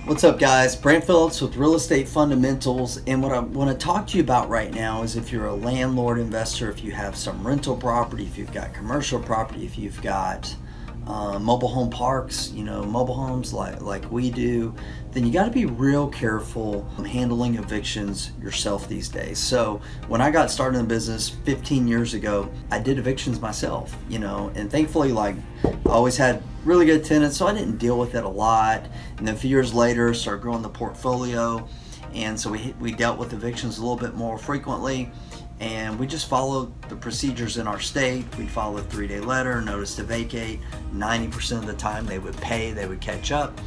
What's up, guys? Brant Phillips with Real Estate Fundamentals, and what I want to talk to you about right now is if you're a landlord investor, if you have some rental property, if you've got commercial property, if you've got mobile home parks, mobile homes like we do, then you got to be real careful handling evictions yourself these days. So when I got started in the business 15 years ago, I did evictions myself, and thankfully, I always had really good tenants, so I didn't deal with it a lot. And then a few years later, started growing the portfolio, and so we dealt with evictions a little bit more frequently. And we just followed the procedures in our state. We'd follow a 3-day letter, notice to vacate. 90% of the time they would pay, they would catch up.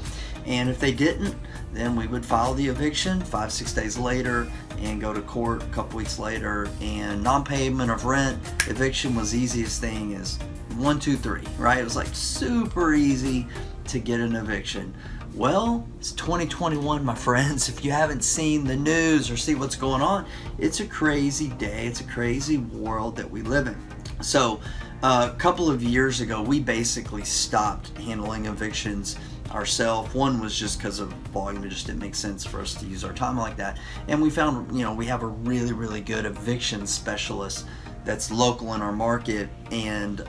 And if they didn't, then we would file the eviction 5-6 days later and go to court a couple weeks later. And non-payment of rent, eviction was the easiest thing, is 1, 2, 3, right? It was like super easy to get an eviction. Well, it's 2021, my friends. If you haven't seen the news or see what's going on, it's a crazy day. It's a crazy world that we live in. So a couple of years ago, we basically stopped handling evictions ourselves. One was just because of volume. It just didn't make sense for us to use our time like that. And we found, we have a really, really good eviction specialist that's local in our market and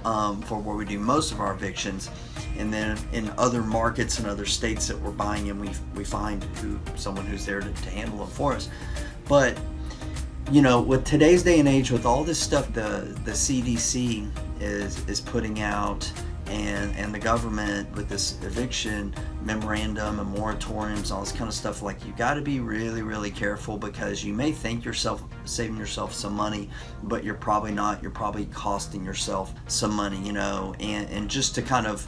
for where we do most of our evictions. And then in other markets and other states that we're buying in, we find someone who's there to handle it for us. But with today's day and age, with all this stuff the CDC is putting out, and the government with this eviction memorandum and moratoriums, all this kind of stuff, you got to be really, really careful, because you may think yourself saving yourself some money, but you're probably not. You're probably costing yourself some money, and just to kind of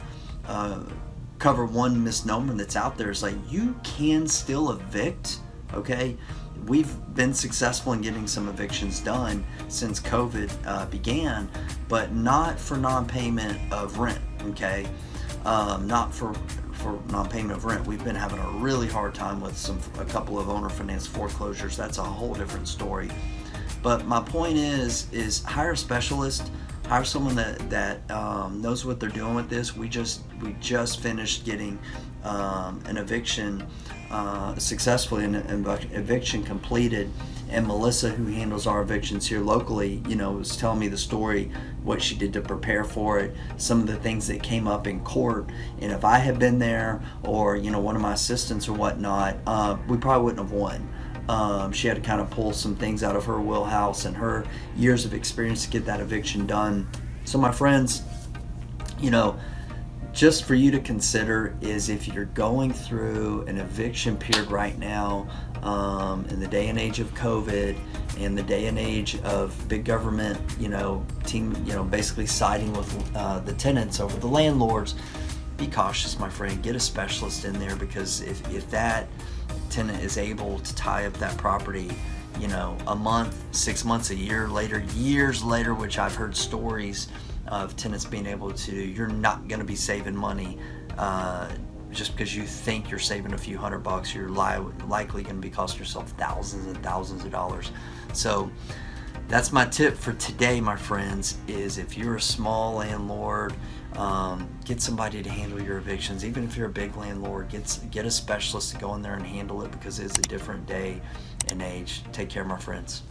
cover one misnomer that's out there, is you can still evict, okay? We've been successful in getting some evictions done since COVID began, but not for non-payment of rent, okay? Not for non-payment of rent. We've been having a really hard time with a couple of owner finance foreclosures. That's a whole different story. But my point is hire a specialist. Hire someone that knows what they're doing with this. We just finished getting an eviction successfully, an eviction completed, and Melissa, who handles our evictions here locally, was telling me the story, what she did to prepare for it, some of the things that came up in court. And if I had been there, or one of my assistants or whatnot, we probably wouldn't have won. She had to kind of pull some things out of her wheelhouse and her years of experience to get that eviction done. So my friends, just for you to consider is, if you're going through an eviction period right now, in the day and age of COVID, and the day and age of big government, basically siding with the tenants over the landlords, be cautious, my friend. Get a specialist in there, because if that tenant is able to tie up that property, a month, 6 months, a year later, years later, which I've heard stories of tenants being able to, you're not going to be saving money just because you think you're saving a few $100. You're likely going to be costing yourself thousands and thousands of dollars. So that's my tip for today, my friends, is if you're a small landlord, get somebody to handle your evictions. Even if you're a big landlord, get a specialist to go in there and handle it, because it's a different day and age. Take care, my friends.